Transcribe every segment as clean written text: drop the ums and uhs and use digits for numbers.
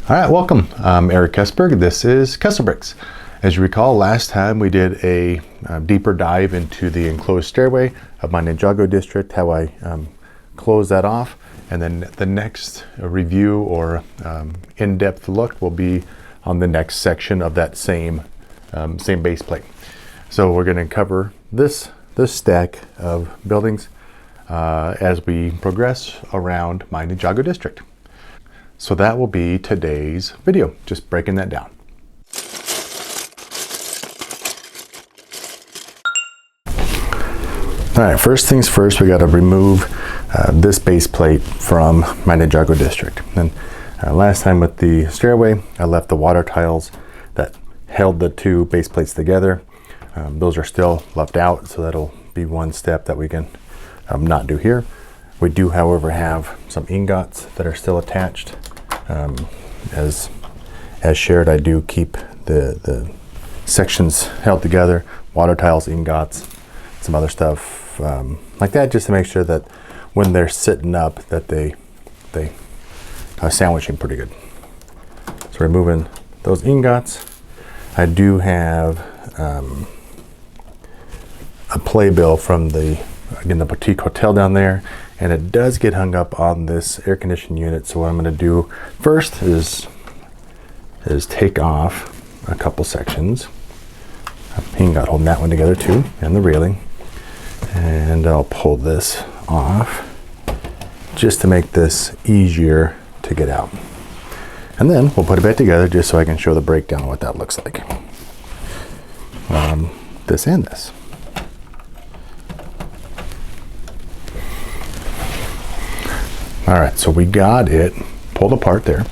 All right, welcome. I'm Eric Kesberg. This is KeselBricks. As you recall, last time we did a deeper dive into the enclosed stairway of my Ninjago district, how I close that off. And then the next review or in-depth look will be on the next section of that same base plate. So we're going to cover this stack of buildings as we progress around my Ninjago district. So that will be today's video, just breaking that down. All right, first things first, we got to remove this base plate from my Ninjago district. And last time with the stairway, I left the water tiles that held the two base plates together. Those are still left out, so that'll be one step that we can not do here. We do, however, have some ingots that are still attached. As shared, I do keep the sections held together, water tiles, ingots, some other stuff like that, just to make sure that when they're sitting up that they are sandwiching pretty good. So removing those ingots. I do have a playbill from the boutique hotel down there, and it does get hung up on this air conditioning unit. So what I'm going to do first is take off a couple sections. Ingot holding that one together too, and the railing, and I'll pull this off just to make this easier to get out. And then we'll put it back together just so I can show the breakdown of what that looks like. This and this. All right, so we got it pulled apart there.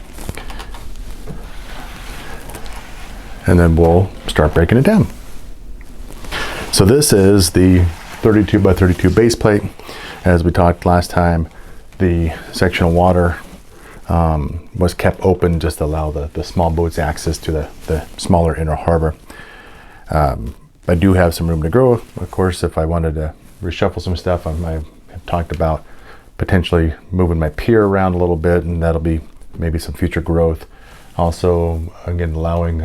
And then we'll start breaking it down. So this is the 32 by 32 base plate. As we talked last time, the section of water was kept open just to allow the small boats access to the smaller inner harbor. I do have some room to grow. Of course, if I wanted to reshuffle some stuff, I have talked about potentially moving my pier around a little bit, and that'll be maybe some future growth. Also, again, allowing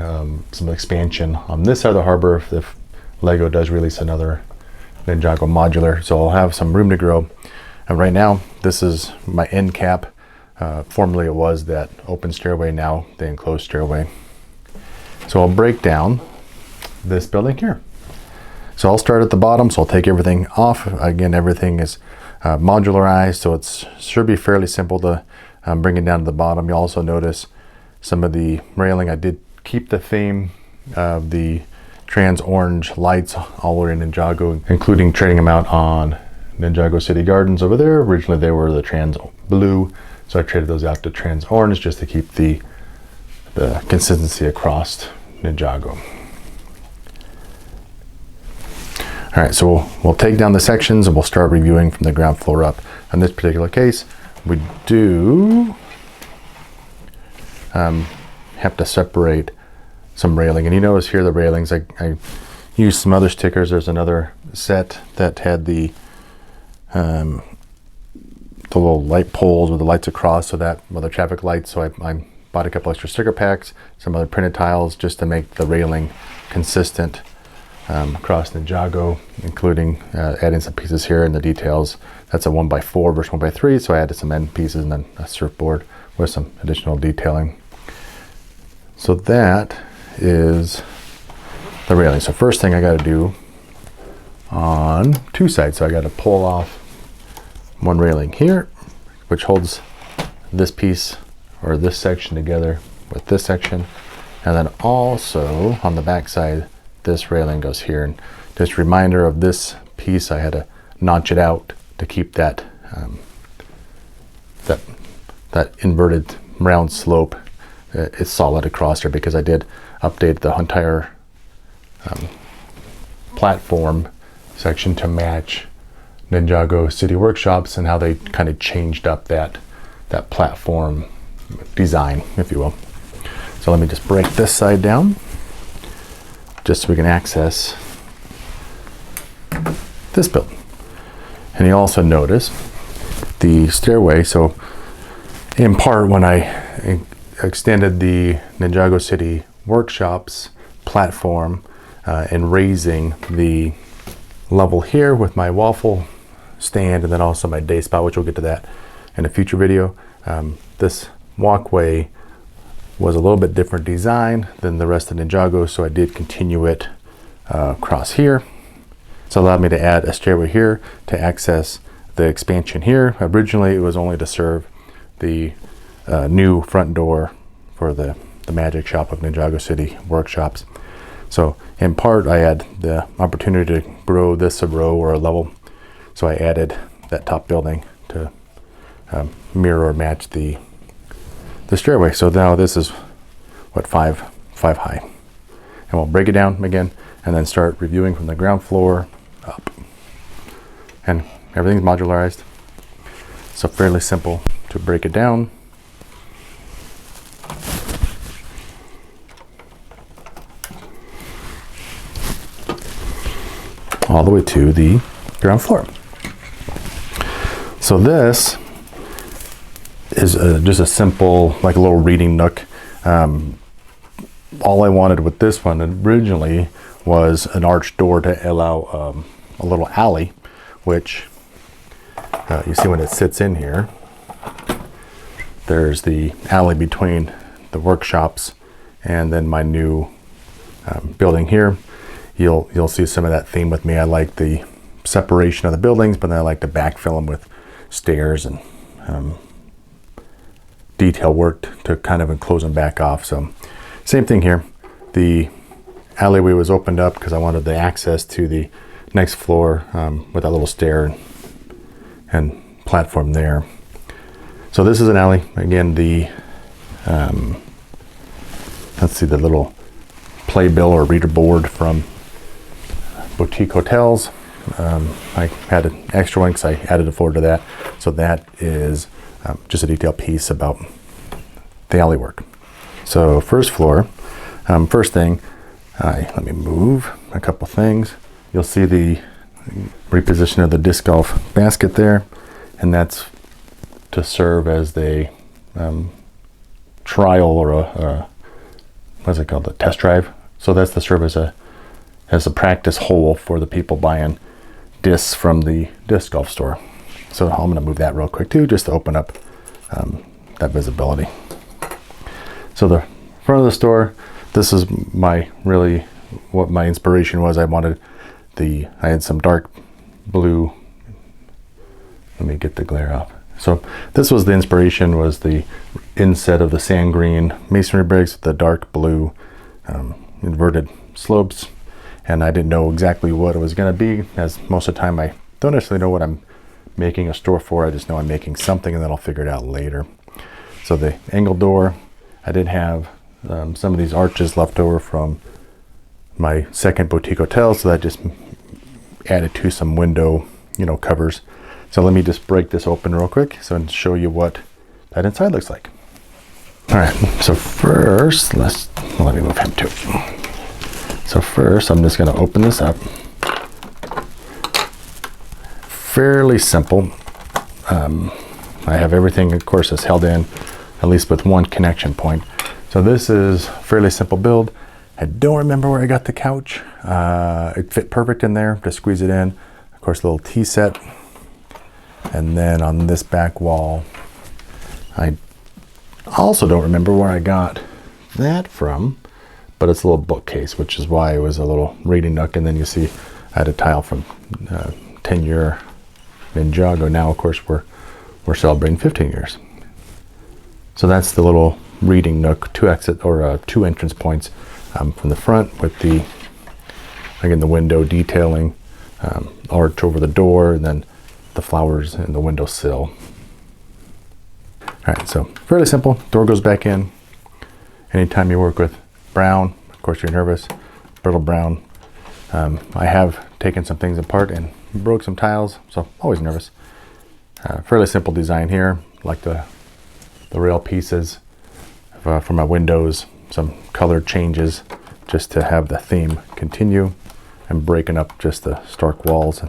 some expansion on this side of the harbor if Lego does release another Ninjago modular. So I'll have some room to grow. And right now, this is my end cap. Formerly it was that open stairway, now the enclosed stairway. So I'll break down this building here. So I'll start at the bottom, so I'll take everything off. Again, everything is modularized, so it should be fairly simple to bring it down to the bottom. You'll also notice some of the railing. I did keep the theme of the trans orange lights all over in Ninjago, including trading them out on Ninjago City Gardens over there. Originally they were the trans blue, so I traded those out to trans orange just to keep the consistency across Ninjago. All right, so we'll take down the sections and we'll start reviewing from the ground floor up. In this particular case, we do have to separate some railing. And you notice here the railings, I used some other stickers. There's another set that had the little light poles with the lights across, so that other traffic lights. So I bought a couple extra sticker packs, some other printed tiles just to make the railing consistent across Ninjago, including adding some pieces here in the details. That's a 1x4 versus 1x3, so I added some end pieces and then a surfboard with some additional detailing. So that is the railing. So first thing I got to do on two sides, so I got to pull off one railing here, which holds this piece or this section together with this section, and then also on the back side this railing goes here. And just a reminder of this piece, I had to notch it out to keep that that inverted round slope. It's solid across there because I did update the entire platform section to match Ninjago City Workshops and how they kind of changed up that platform design, if you will. So let me just break this side down just so we can access this building. And you also notice the stairway. So in part, when I extended the Ninjago City workshops platform and raising the level here with my waffle stand, and then also my day spot, which we'll get to that in a future video. This walkway was a little bit different design than the rest of Ninjago, so I did continue it across here. So it allowed me to add a stairway here to access the expansion here. Originally it was only to serve the new front door for the magic shop of Ninjago City workshops. So in part I had the opportunity to grow this a row or a level, so I added that top building to mirror or match the stairway. So now this is what, five high, and we'll break it down again and then start reviewing from the ground floor up. And everything's modularized, so fairly simple to break it down. All the way to the ground floor. So this is just a simple, like a little reading nook. All I wanted with this one originally was an arched door to allow a little alley, which you see when it sits in here. There's the alley between the workshops and then my new building here. You'll see some of that theme with me. I like the separation of the buildings, but then I like to backfill them with stairs and detail work to kind of enclose them back off. So same thing here. The alleyway was opened up because I wanted the access to the next floor with that little stair and platform there. So this is an alley. Again, the let's see, the little playbill or reader board from Boutique Hotels. I had an extra one because I added a floor to that. So that is just a detail piece about the alley work. So first floor, first thing, let me move a couple things. You'll see the reposition of the disc golf basket there, and that's to serve as the trial or a what's it called, the test drive. So that's to serve as a practice hole for the people buying discs from the disc golf store. So I'm going to move that real quick too, just to open up that visibility. So the front of the store, this is what my inspiration was. I had some dark blue, let me get the glare off. So this was the inspiration, was the inset of the sand green masonry bricks with the dark blue inverted slopes. And I didn't know exactly what it was going to be, as most of the time I don't necessarily know what I'm making a store for. I just know I'm making something, and then I'll figure it out later. So the angled door, I did have some of these arches left over from my second boutique hotel, so that just added to some window, covers. So let me just break this open real quick and show you what that inside looks like. All right, so first, let me move him too. So first, I'm just going to open this up. Fairly simple. I have everything, of course, is held in, at least with one connection point. So this is a fairly simple build. I don't remember where I got the couch. It fit perfect in there to squeeze it in. Of course, a little tea set. And then on this back wall, I also don't remember where I got that from, but it's a little bookcase, which is why it was a little reading nook. And then you see I had a tile from 10-year Ninjago. Now, of course, we're celebrating 15 years. So that's the little reading nook, two entrance points from the front, with the window detailing, arch over the door, and then the flowers in the windowsill. All right, so fairly simple. Door goes back in. Anytime you work with brown, of course you're nervous, brittle brown. I have taken some things apart and broke some tiles, so always nervous. Fairly simple design here, like the rail pieces for my windows, some color changes just to have the theme continue, and breaking up just the stark walls.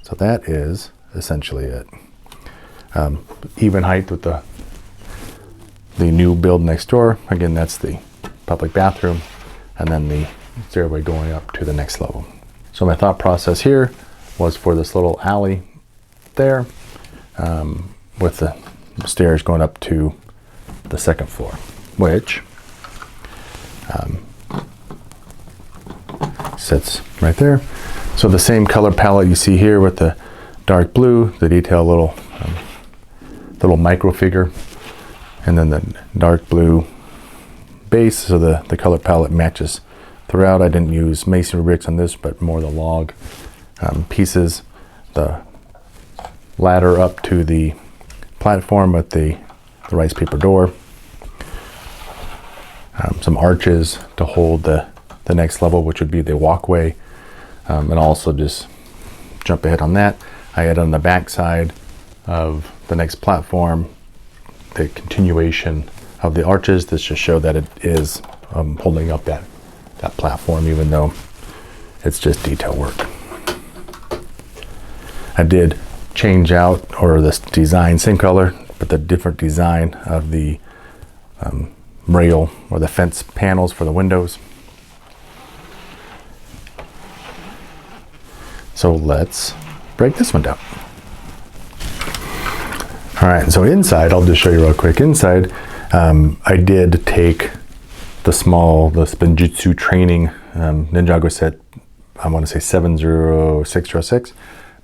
So that is essentially it. Even height with the the new build next door. Again, that's the public bathroom, and then the stairway going up to the next level. So my thought process here was for this little alley there, with the stairs going up to the second floor, which sits right there. So the same color palette you see here with the dark blue, the detail little micro figure, and then the dark blue base, so the color palette matches throughout. I didn't use masonry bricks on this, but more the log pieces. The ladder up to the platform with the rice paper door. Some arches to hold the next level, which would be the walkway. And also just jump ahead on that. I had on the back side of the next platform the continuation of the arches. This just show that it is holding up that platform, even though it's just detail work. I did change out, or this design, same color, but the different design of the rail or the fence panels for the windows. So let's break this one down. All right, so inside, I'll just show you real quick. Inside, I did take the Spinjitzu training Ninjago set, I want to say 70606,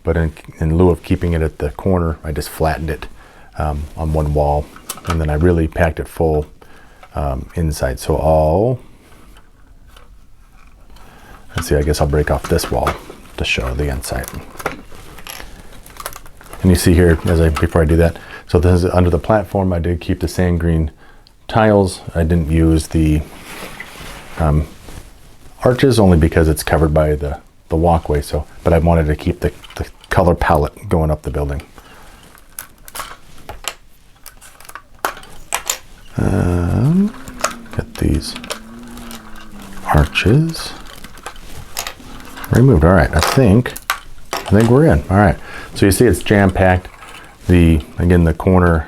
but in lieu of keeping it at the corner, I just flattened it on one wall, and then I really packed it full inside. So let's see, I guess I'll break off this wall to show the inside. And you see here, before I do that, so this is under the platform. I did keep the sand green tiles. I didn't use the arches, only because it's covered by the walkway. But I wanted to keep the color palette going up the building. Get these arches removed. All right, I think we're in. All right, so you see it's jam-packed. Again, the corner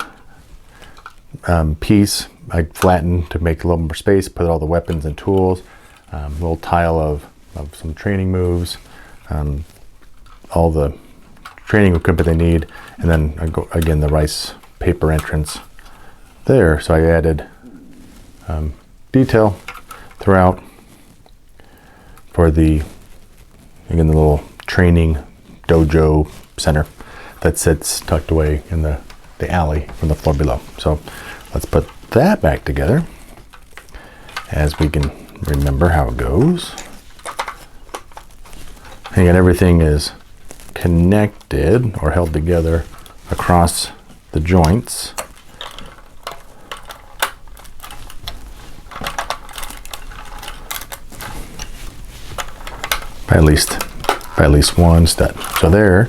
piece I flattened to make a little more space, put all the weapons and tools, little tile of some training moves, all the training equipment they need, and then again the rice paper entrance there. So I added detail throughout for the little training dojo center that sits tucked away in the alley from the floor below. So let's put that back together as we can remember how it goes. And again, everything is connected or held together across the joints. By at least one step. So there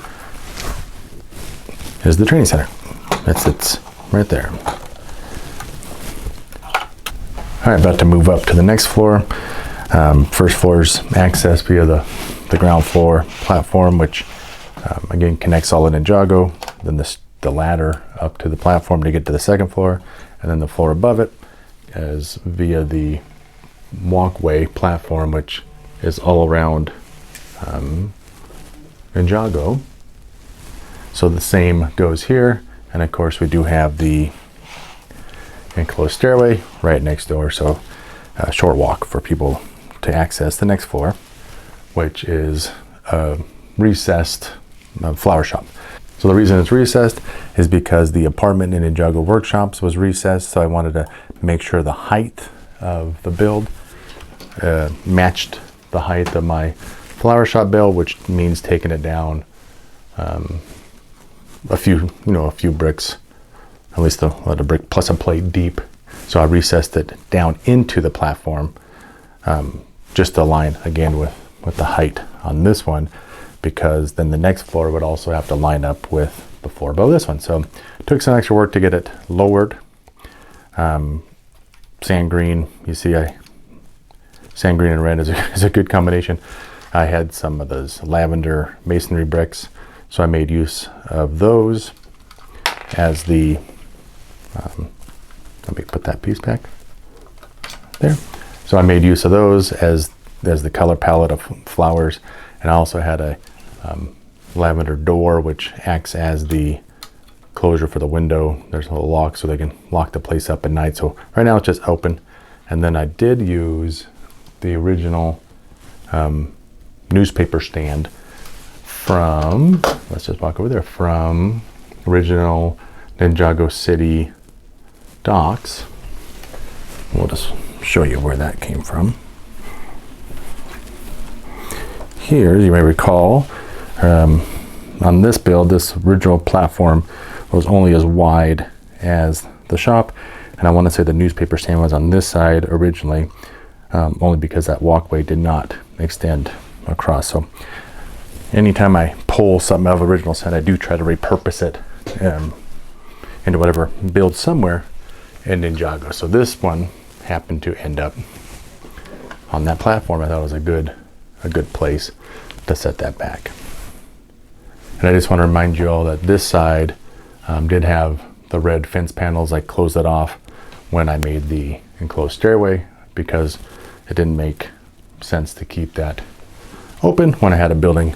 is the training center. It's right there. All right, about to move up to the next floor. First floor's access via the ground floor platform, which again connects all the Ninjago. Then the ladder up to the platform to get to the second floor, and then the floor above it is via the walkway platform, which is all around Ninjago. So the same goes here, and of course we do have the enclosed stairway right next door, so a short walk for people to access the next floor, which is a recessed flower shop. So the reason it's recessed is because the apartment in Ninjago Workshops was recessed, so I wanted to make sure the height of the build matched the height of my flower shop build, which means taking it down a few bricks, at least a brick plus a plate deep. So I recessed it down into the platform, just to align again with the height on this one, because then the next floor would also have to line up with the floor above this one. So it took some extra work to get it lowered. Sand green, you see, sand green and red is a good combination. I had some of those lavender masonry bricks, so I made use of those as the Let me put that piece back there. So I made use of those as the color palette of flowers, and I also had a lavender door which acts as the closure for the window. There's a little lock so they can lock the place up at night. So right now it's just open. And then I did use the original newspaper stand from, let's just walk over there, from original Ninjago City docks. We'll just show you where that came from. Here, you may recall, on this build, this original platform was only as wide as the shop, and I want to say the newspaper stand was on this side originally, only because that walkway did not extend across. So anytime I pull something out of the original set, I do try to repurpose it into whatever build somewhere in Ninjago. So this one happened to end up on that platform. I thought it was a good place to set that back. And I just want to remind you all that this side did have the red fence panels. I closed it off when I made the enclosed stairway because it didn't make sense to keep that open when I had a building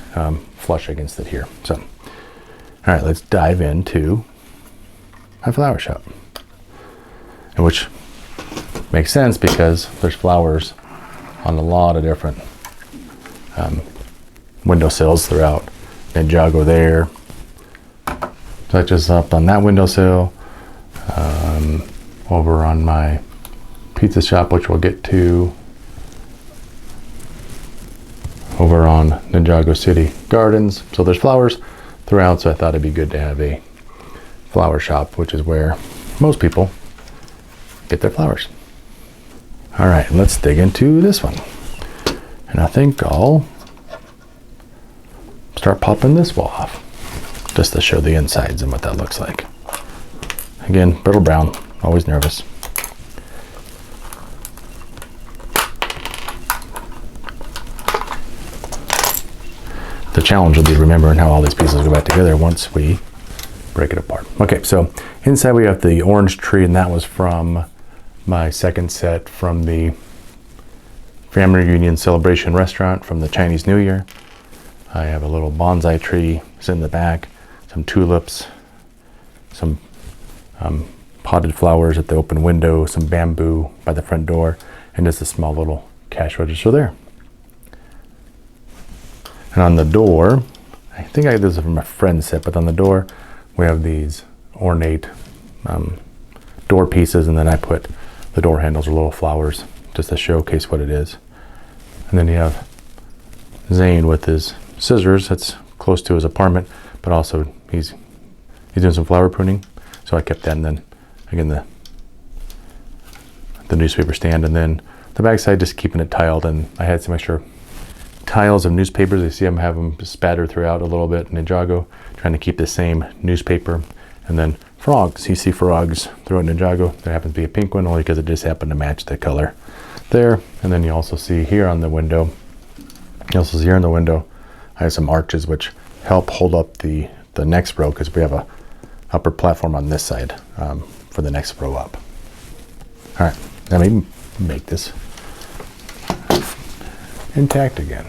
flush against it here. So, all right, let's dive into my flower shop, and which makes sense because there's flowers on a lot of different windowsills throughout Ninjago there. Touches up on that windowsill, over on my pizza shop, which we'll get to, over on Ninjago City Gardens. So there's flowers throughout, so I thought it'd be good to have a flower shop, which is where most people get their flowers. All right, let's dig into this one. And I think I'll start popping this wall off just to show the insides and what that looks like. Again, brittle brown, always nervous. The challenge will be remembering how all these pieces go back together once we break it apart. Okay, so inside we have the orange tree, and that was from my second set from the Family Reunion Celebration Restaurant from the Chinese New Year. I have a little bonsai tree in the back, some tulips, some potted flowers at the open window, some bamboo by the front door, and just a small little cash register there. And on the door, I think I got this from a friend's set, but on the door we have these ornate door pieces, and then I put the door handles or little flowers just to showcase what it is. And then you have Zane with his scissors. That's close to his apartment, but also he's doing some flower pruning, so I kept that. And then again the newspaper stand, and then the back side just keeping it tiled. And I had some extra tiles of newspapers. You see them have them spattered throughout a little bit in Ninjago, trying to keep the same newspaper. And then frogs, you see frogs throughout Ninjago. There happens to be a pink one only because it just happened to match the color there. And then you also see here on the window, I have some arches which help hold up the next row, because we have a upper platform on this side for the next row up. All right, let me make this intact again.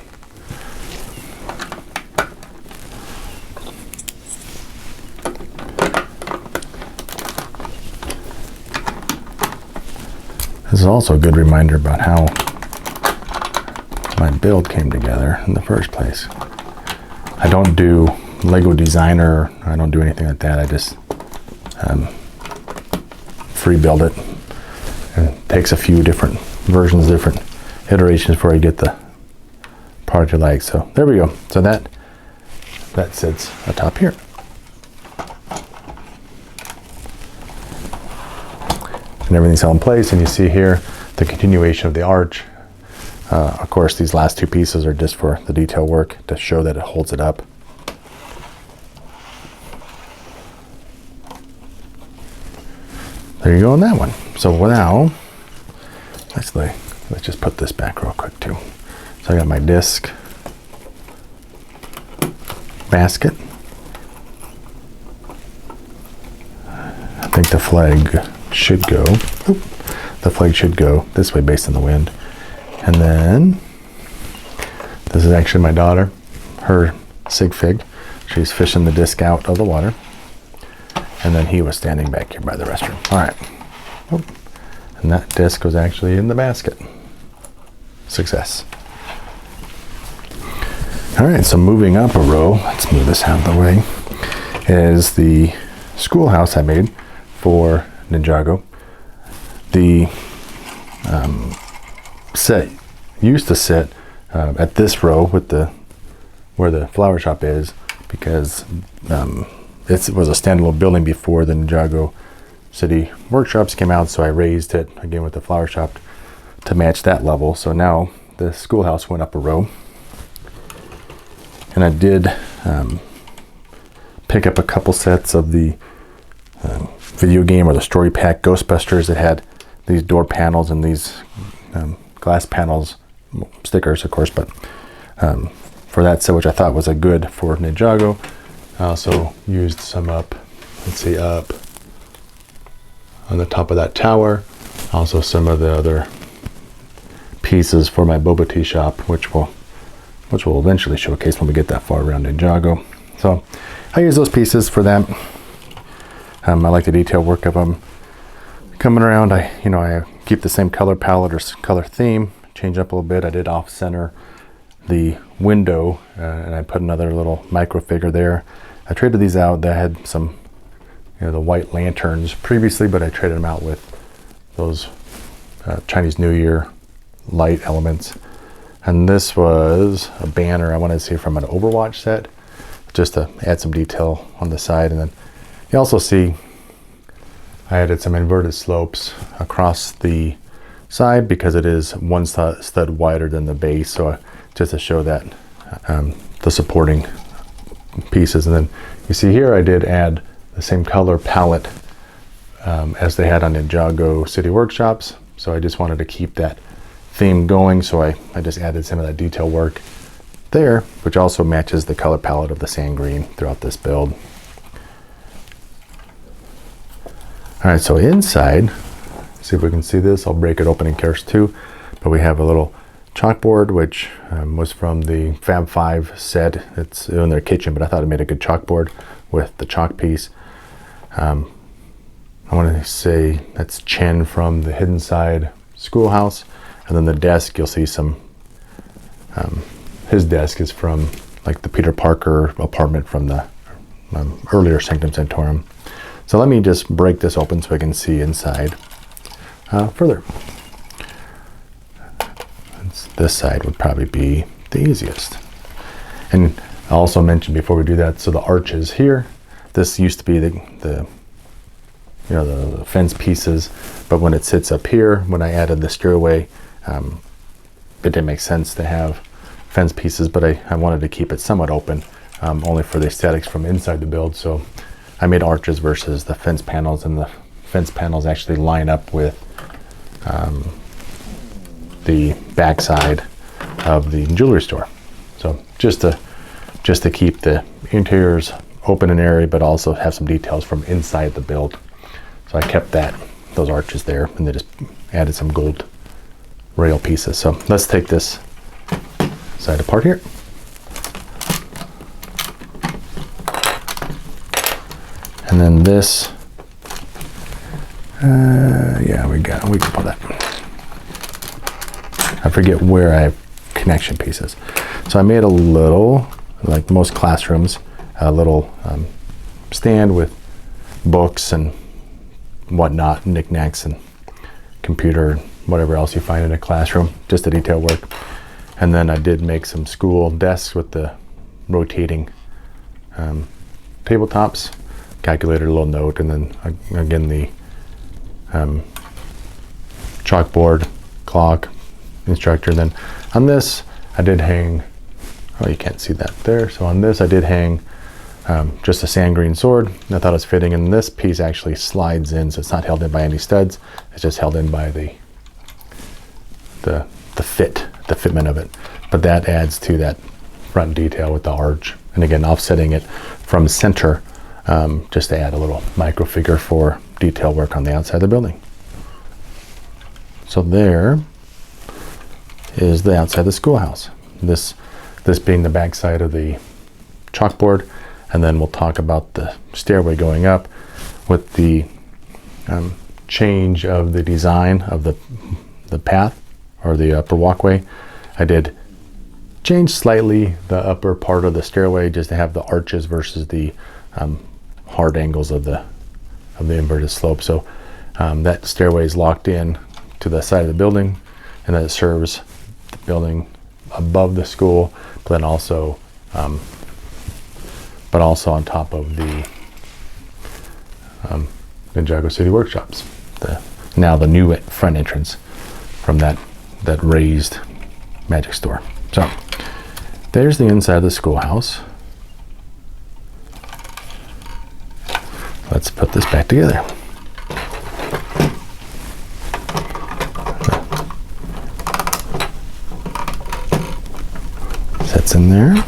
This is also a good reminder about how my build came together in the first place. I don't do Lego Designer, I don't do anything like that. I just free build it. And it takes a few different versions, different iterations before you get the product you like. So there we go. So that sits atop here. And everything's all in place, and you see here the continuation of the arch. Of course, these last two pieces are just for the detail work to show that it holds it up. There you go on that one. So now, let's just put this back real quick too. So I got my disc basket. I think the flag should go, the flag should go this way based on the wind. And then this is actually my daughter, her sig fig. She's fishing the disc out of the water. And then he was standing back here by the restroom. All right. Oh. And that disc was actually in the basket. Success. All right, so moving up a row, let's move this out of the way, is the schoolhouse I made for Ninjago. The set used to sit at this row with where the flower shop is, because it was a standalone building before the Ninjago City Workshops came out, so I raised it again with the flower shop to match that level. So now the schoolhouse went up a row. And I did pick up a couple sets of the video game or the story pack Ghostbusters that had these door panels and these glass panels, stickers of course, but for that set, which I thought was a good for Ninjago. I also used some up on the top of that tower. Also some of the other pieces for my boba tea shop, which will eventually showcase when we get that far around Ninjago. So I use those pieces for that. I like the detail work of them. Coming around, I keep the same color palette or color theme, change up a little bit. I did off center the window and I put another little micro figure there. I traded these out. They had some, the white lanterns previously, but I traded them out with those Chinese New Year light elements. And this was a banner I wanted to see from an Overwatch set, just to add some detail on the side. And then you also see I added some inverted slopes across the side because it is one stud wider than the base. So just to show that the supporting pieces. And then you see here I did add the same color palette as they had on Ninjago City Workshops. So I just wanted to keep that theme going, so I just added some of that detail work there, which also matches the color palette of the sand green throughout this build. All right, so inside, see if we can see this. I'll break it open in case too, but we have a little chalkboard, which was from the Fab 5 set. It's in their kitchen, but I thought it made a good chalkboard with the chalk piece. I want to say that's Chen from the Hidden Side Schoolhouse. And then the desk, you'll see some, his desk is from like the Peter Parker apartment from the earlier Sanctum Sanctorum. So let me just break this open so I can see inside further. This side would probably be the easiest. And I also mentioned before we do that, so the arches here, this used to be the fence pieces, but when it sits up here, when I added the stairway, it didn't make sense to have fence pieces, but I wanted to keep it somewhat open, only for the aesthetics from inside the build. So I made arches versus the fence panels, and the fence panels actually line up with the backside of the jewelry store. So just to keep the interiors open and airy, but also have some details from inside the build. So I kept those arches there, and then just added some gold rail pieces. So let's take this side apart here. And then this, yeah, we can pull that. I forget where I have connection pieces. So I made a little, like most classrooms, a little stand with books and whatnot, knickknacks and computer, whatever else you find in a classroom, just the detail work. And then I did make some school desks with the rotating tabletops, calculator, a little note, and then again the chalkboard, clock, instructor. And then on this I did hang, oh, you can't see that there. So on this I did hang just a sand green sword. And I thought it was fitting, and this piece actually slides in, so it's not held in by any studs. It's just held in by the fitment of it. But that adds to that front detail with the arch, and again offsetting it from center, just to add a little micro figure for detail work on the outside of the building. So there is the outside of the schoolhouse. This being the back side of the chalkboard, and then we'll talk about the stairway going up with the change of the design of the path or the upper walkway. I did change slightly the upper part of the stairway just to have the arches versus the hard angles of the inverted slope. So that stairway is locked in to the side of the building, and that serves the building above the school, but then also on top of the Ninjago City Workshops. Now the new front entrance from that raised magic store. So there's the inside of the schoolhouse. Let's put this back together. Sets in there.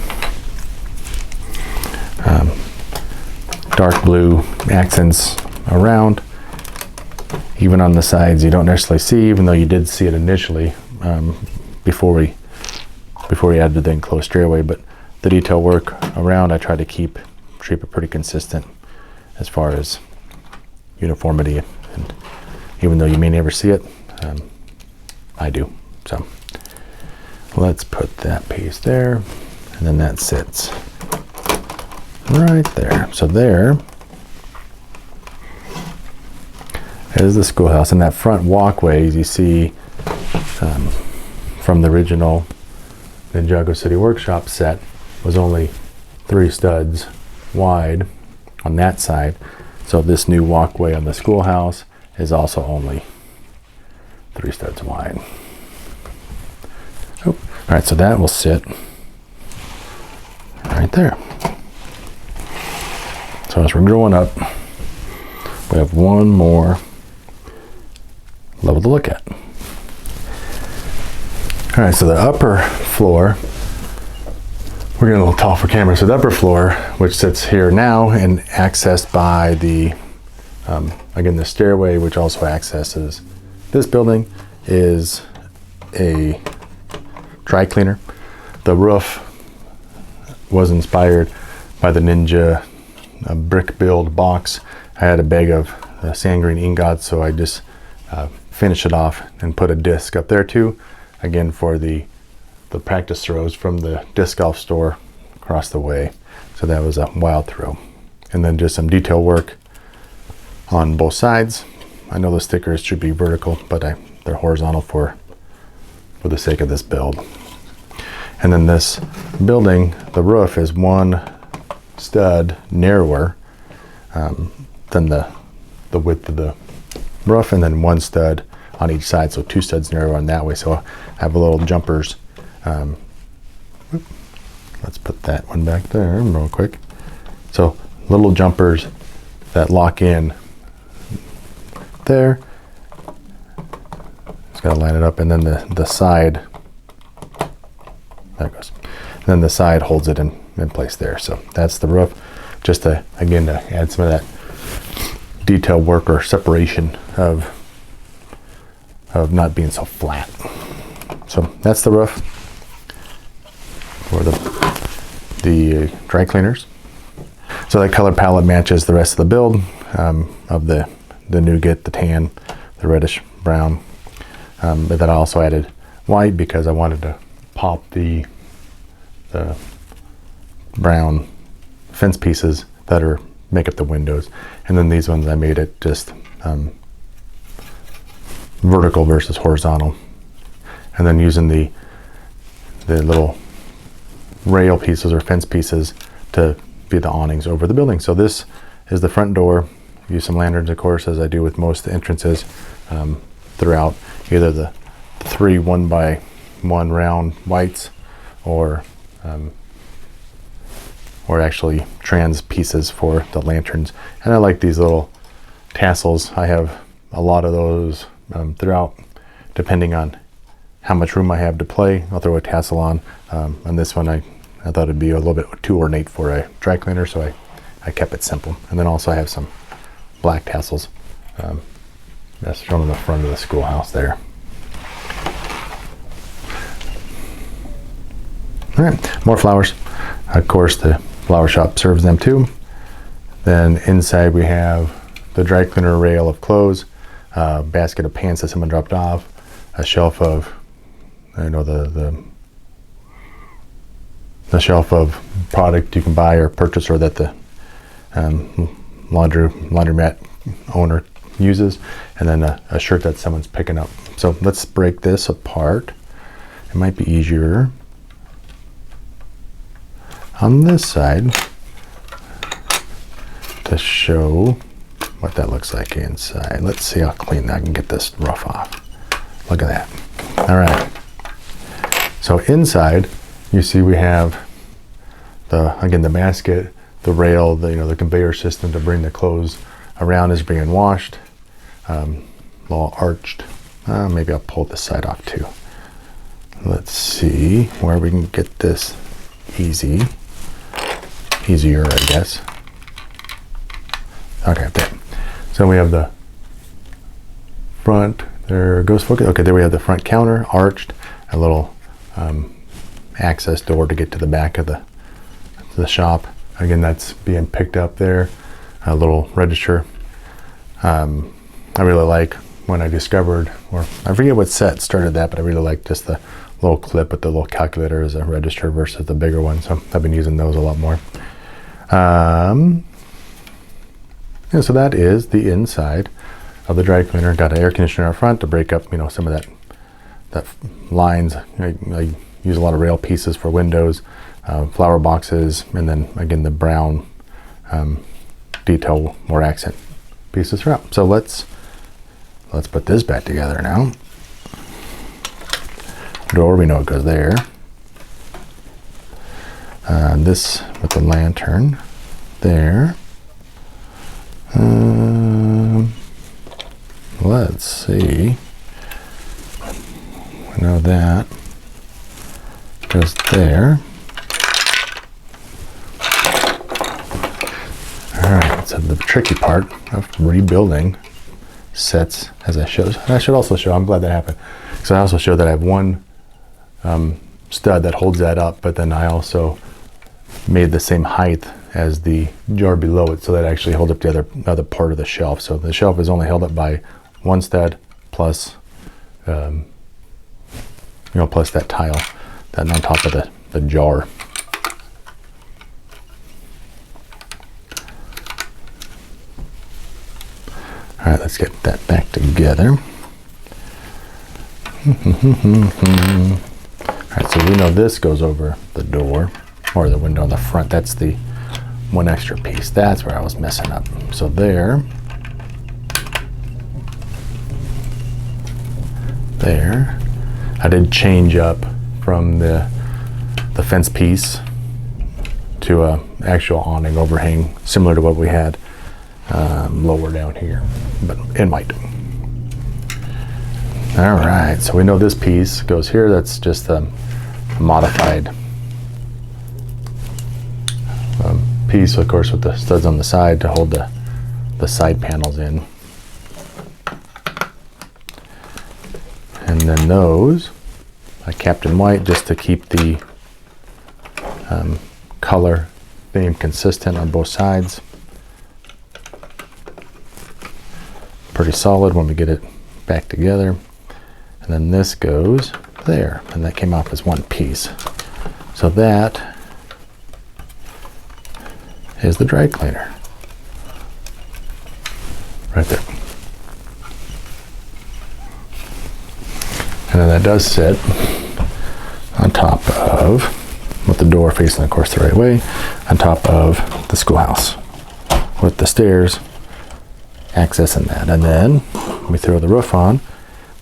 Dark blue accents around. Even on the sides, you don't necessarily see, even though you did see it initially before we added the enclosed stairway. But the detail work around, I try to keep it pretty consistent as far as uniformity, and even though you may never see it, I do. So let's put that piece there, and then that sits right there. So there is the schoolhouse, and that front walkway, as you see from the original Ninjago City Workshop set, was only 3 studs wide on that side. So this new walkway on the schoolhouse is also only 3 studs wide. Oh, all right, so that will sit right there. So as we're growing up, we have one more level to look at. All right, so the upper floor, we're getting a little tall for camera. So the upper floor, which sits here now and accessed by the, again, the stairway, which also accesses this building, is a dry cleaner. The roof was inspired by the Ninja brick build box. I had a bag of sand green ingots, so I just finished it off and put a disc up there too, again for the practice throws from the disc golf store across the way. So that was a wild throw. And then just some detail work on both sides. I know the stickers should be vertical, but they're horizontal for the sake of this build. And then this building, the roof is 1 stud narrower than the width of the roof, and then 1 stud on each side, so 2 studs narrower on that way. So I have little jumpers. Let's put that one back there real quick. So little jumpers that lock in there. Just gotta line it up, and then the side, there it goes. And then the side holds it in place there. So that's the roof. Just to add some of that detail work or separation of not being so flat. So that's the roof for the dry cleaners. So that color palette matches the rest of the build of the nougat, the tan, the reddish brown. But then I also added white because I wanted to pop the brown fence pieces that make up the windows. And then these ones I made it just vertical versus horizontal. And then using the little rail pieces or fence pieces to be the awnings over the building. So this is the front door. Use some lanterns, of course, as I do with most entrances throughout, either the 3 1x1 round whites or actually trans pieces for the lanterns. And I like these little tassels. I have a lot of those throughout, depending on how much room I have to play. I'll throw a tassel on. On this one, I thought it'd be a little bit too ornate for a dry cleaner, so I kept it simple. And then also I have some black tassels That's shown in the front of the schoolhouse there. All right, more flowers. Of course, the flower shop serves them too. Then inside we have the dry cleaner rail of clothes, basket of pants that someone dropped off, a shelf of, the shelf of product you can buy or purchase, or that the laundromat owner uses, and then a shirt that someone's picking up. So let's break this apart. It might be easier on this side to show what that looks like inside. Let's see how clean I can get this rough off. Look at that. All right. So inside, you see we have the basket, the rail, the conveyor system to bring the clothes around is being washed. All arched. Maybe I'll pull this side off too. Let's see where we can get this easier, I guess. Okay, there. So we have the front. There goes focus. Okay, there we have the front counter, arched, a little access door to get to the back of the shop. Again, that's being picked up there. A little register. I really like when I discovered, or I forget what set started that, but I really like just the little clip with the little calculator as a register versus the bigger one. So I've been using those a lot more. So that is the inside of the dry cleaner. Got an air conditioner up front to break up, some of that lines. I use a lot of rail pieces for windows, flower boxes, and then again the brown detail, more accent pieces throughout. So let's put this back together now. Door, we know it goes there. This with the lantern there. Let's see. I know that goes there. All right, so the tricky part of rebuilding sets, as I showed. I should also show, I'm glad that happened. So I also showed that I have one stud that holds that up, but then I also made the same height as the jar below it, so that actually holds up the other part of the shelf. So the shelf is only held up by one stud plus plus that tile that on top of the jar. All right, let's get that back together. All right, so we know this goes over the door or the window on the front. That's the one extra piece. That's where I was messing up. So there. I did change up from the fence piece to a actual awning overhang, similar to what we had lower down here, but in white. All right, so we know this piece goes here. That's just a modified piece, of course, with the studs on the side to hold the side panels in. And then those I capped in white just to keep the color theme consistent on both sides. Pretty solid when we get it back together. And then this goes there, and that came off as one piece. So that is the dry cleaner right there. And then that does sit on top of, with the door facing, of course, the right way, on top of the schoolhouse with the stairs accessing that. And then we throw the roof on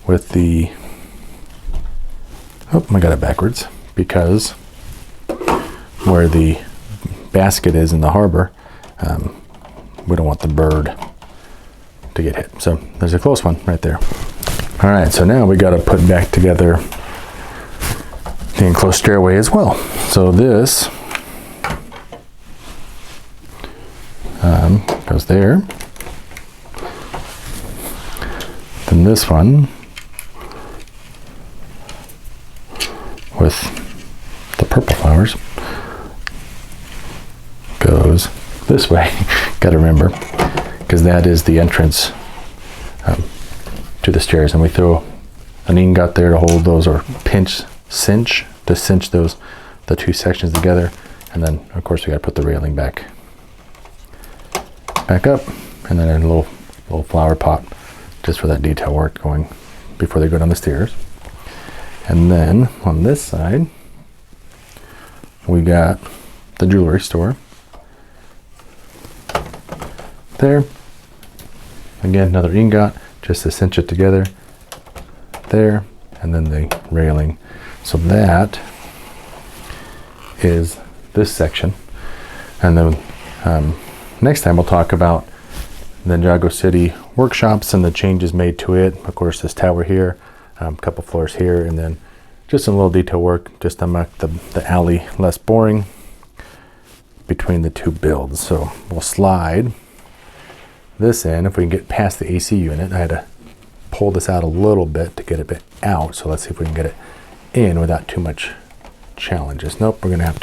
with the, oh, I got it backwards, because where the basket is in the harbor, we don't want the bird to get hit. So there's a close one right there. All right, so now we got to put back together the enclosed stairway as well. So this goes there. Then this one with the purple flowers goes this way. Got to remember, because that is the entrance to the stairs, and we throw an ingot there to hold those, or cinch those, the two sections together, and then of course we got to put the railing back up, and then a little flower pot just for that detail work going before they go down the stairs. And then on this side we got the jewelry store there. Again, another ingot just to cinch it together there, and then the railing. So that is this section. And then next time we'll talk about the Ninjago City workshops and the changes made to it. Of course, this tower here, a couple floors here, and then just some little detail work just to make the alley less boring between the two builds. So we'll slide this in. If we can get past the AC unit, I had to pull this out a little bit to get it a bit out. So let's see if we can get it in without too much challenges. Nope, we're gonna have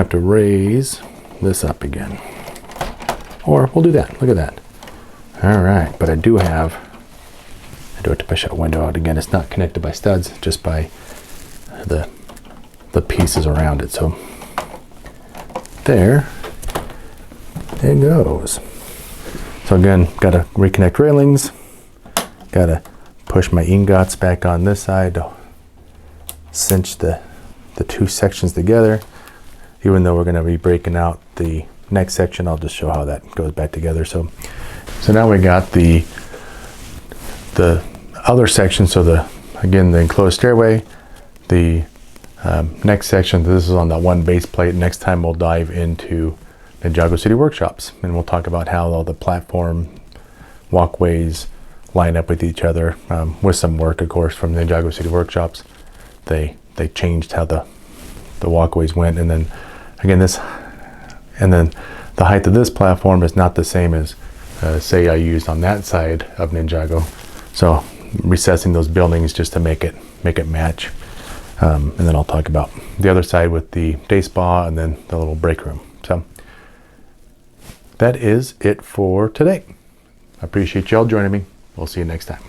to raise this up again. Or we'll do that. Look at that. All right, but I do have to push that window out again. It's not connected by studs, just by the pieces around it. So there it goes. So again, got to reconnect railings. Got to push my ingots back on this side to cinch the two sections together. Even though we're going to be breaking out the next section, I'll just show how that goes back together. So now we got the other section. So again, the enclosed stairway, the next section, this is on that one base plate. Next time we'll dive into Ninjago City workshops, and we'll talk about how all the platform walkways line up with each other, with some work, of course, from Ninjago City workshops. They changed how the walkways went, and then again the height of this platform is not the same as say I used on that side of Ninjago. So recessing those buildings just to make it match. And then I'll talk about the other side with the day spa and then the little break room. So that is it for today. I appreciate y'all joining me. We'll see you next time.